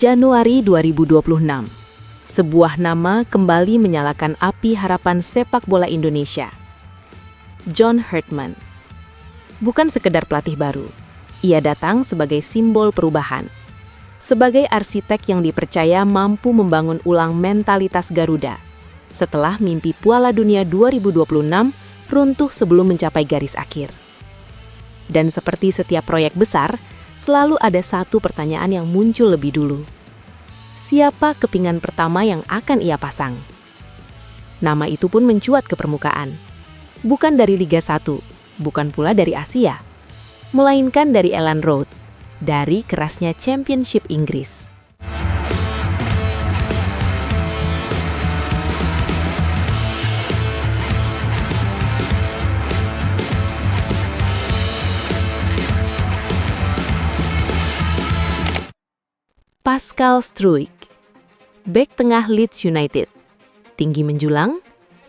Januari 2026, sebuah nama kembali menyalakan api harapan sepak bola Indonesia. John Hartman. Bukan sekedar pelatih baru, ia datang sebagai simbol perubahan. Sebagai arsitek yang dipercaya mampu membangun ulang mentalitas Garuda, setelah mimpi Piala Dunia 2026 runtuh sebelum mencapai garis akhir. Dan seperti setiap proyek besar, selalu ada satu pertanyaan yang muncul lebih dulu. Siapa kepingan pertama yang akan ia pasang? Nama itu pun mencuat ke permukaan. Bukan dari Liga 1, bukan pula dari Asia, melainkan dari Elland Road, dari kerasnya Championship Inggris. Pascal Struijk, bek tengah Leeds United, tinggi menjulang,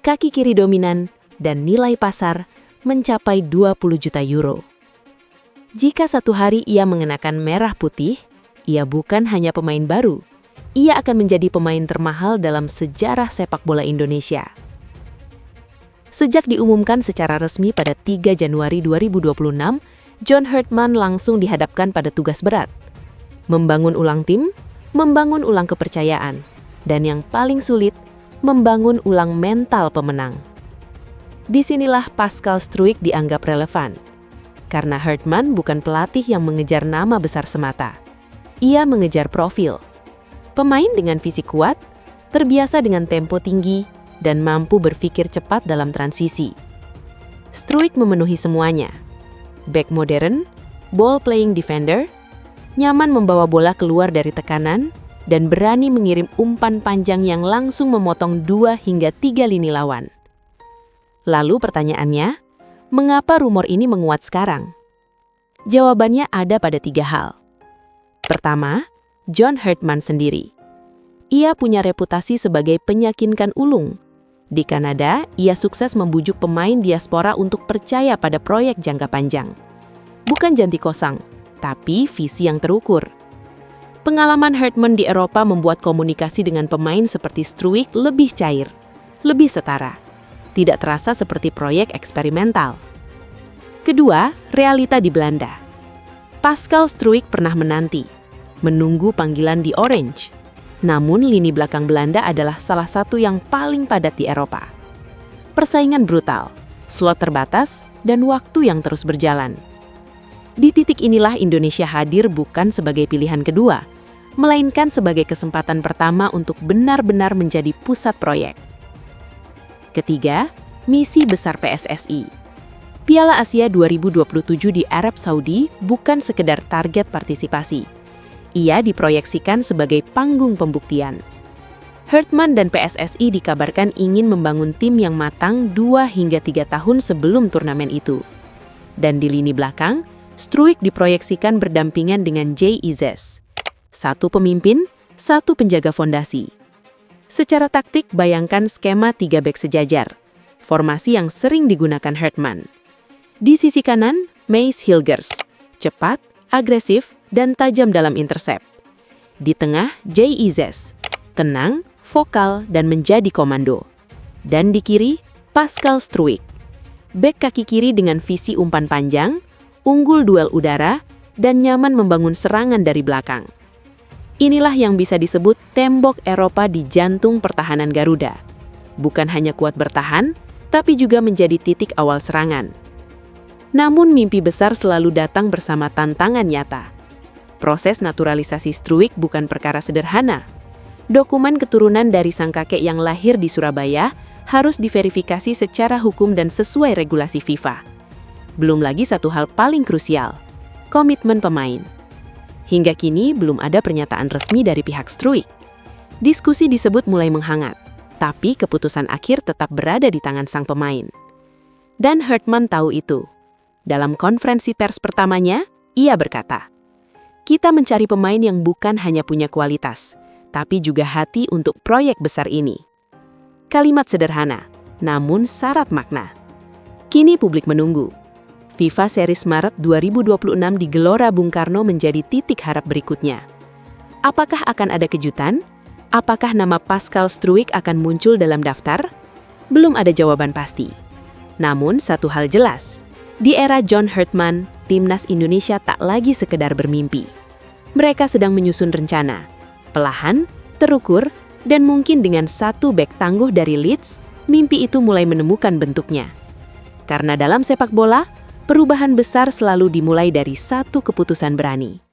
kaki kiri dominan, dan nilai pasar mencapai 20 juta euro. Jika satu hari ia mengenakan merah putih, ia bukan hanya pemain baru, ia akan menjadi pemain termahal dalam sejarah sepak bola Indonesia. Sejak diumumkan secara resmi pada 3 Januari 2026, John Hartman langsung dihadapkan pada tugas berat. Membangun ulang tim, membangun ulang kepercayaan, dan yang paling sulit, membangun ulang mental pemenang. Disinilah Pascal Struijk dianggap relevan, karena Hartman bukan pelatih yang mengejar nama besar semata. Ia mengejar profil. Pemain dengan fisik kuat, terbiasa dengan tempo tinggi, dan mampu berpikir cepat dalam transisi. Struijk memenuhi semuanya. Bek modern, ball-playing defender, nyaman membawa bola keluar dari tekanan, dan berani mengirim umpan panjang yang langsung memotong 2 hingga 3 lini lawan. Lalu pertanyaannya, mengapa rumor ini menguat sekarang? Jawabannya ada pada 3 hal. Pertama, John Hartman sendiri. Ia punya reputasi sebagai penyakinkan ulung. Di Kanada, ia sukses membujuk pemain diaspora untuk percaya pada proyek jangka panjang. Bukan janti kosong, tapi visi yang terukur. Pengalaman Hartman di Eropa membuat komunikasi dengan pemain seperti Struijk lebih cair, lebih setara, tidak terasa seperti proyek eksperimental. Kedua, realita di Belanda. Pascal Struijk pernah menunggu panggilan di Orange. Namun lini belakang Belanda adalah salah satu yang paling padat di Eropa. Persaingan brutal, slot terbatas, dan waktu yang terus berjalan. Di titik inilah Indonesia hadir bukan sebagai pilihan kedua, melainkan sebagai kesempatan pertama untuk benar-benar menjadi pusat proyek. Ketiga, misi besar PSSI. Piala Asia 2027 di Arab Saudi bukan sekedar target partisipasi. Ia diproyeksikan sebagai panggung pembuktian. Hartman dan PSSI dikabarkan ingin membangun tim yang matang 2 hingga 3 tahun sebelum turnamen itu. Dan di lini belakang, Struijk diproyeksikan berdampingan dengan Jay Ises. Satu pemimpin, satu penjaga fondasi. Secara taktik, bayangkan skema 3 bek sejajar, formasi yang sering digunakan Hartman. Di sisi kanan, Maes Hilgers, cepat, agresif, dan tajam dalam intercept. Di tengah, Jay Ises, tenang, vokal, dan menjadi komando. Dan di kiri, Pascal Struijk, bek kaki kiri dengan visi umpan panjang, unggul duel udara, dan nyaman membangun serangan dari belakang. Inilah yang bisa disebut tembok Eropa di jantung pertahanan Garuda. Bukan hanya kuat bertahan, tapi juga menjadi titik awal serangan. Namun mimpi besar selalu datang bersama tantangan nyata. Proses naturalisasi Struijk bukan perkara sederhana. Dokumen keturunan dari sang kakek yang lahir di Surabaya harus diverifikasi secara hukum dan sesuai regulasi FIFA. Belum lagi satu hal paling krusial, komitmen pemain. Hingga kini belum ada pernyataan resmi dari pihak Struijk. Diskusi disebut mulai menghangat, tapi keputusan akhir tetap berada di tangan sang pemain. Dan Hartman tahu itu. Dalam konferensi pers pertamanya, ia berkata, "Kita mencari pemain yang bukan hanya punya kualitas, tapi juga hati untuk proyek besar ini." Kalimat sederhana, namun syarat makna. Kini publik menunggu. FIFA Series Maret 2026 di Gelora Bung Karno menjadi titik harap berikutnya. Apakah akan ada kejutan? Apakah nama Pascal Struijk akan muncul dalam daftar? Belum ada jawaban pasti. Namun satu hal jelas, di era John Herdman, timnas Indonesia tak lagi sekedar bermimpi. Mereka sedang menyusun rencana, perlahan, terukur, dan mungkin dengan satu bek tangguh dari Leeds, mimpi itu mulai menemukan bentuknya. Karena dalam sepak bola, perubahan besar selalu dimulai dari satu keputusan berani.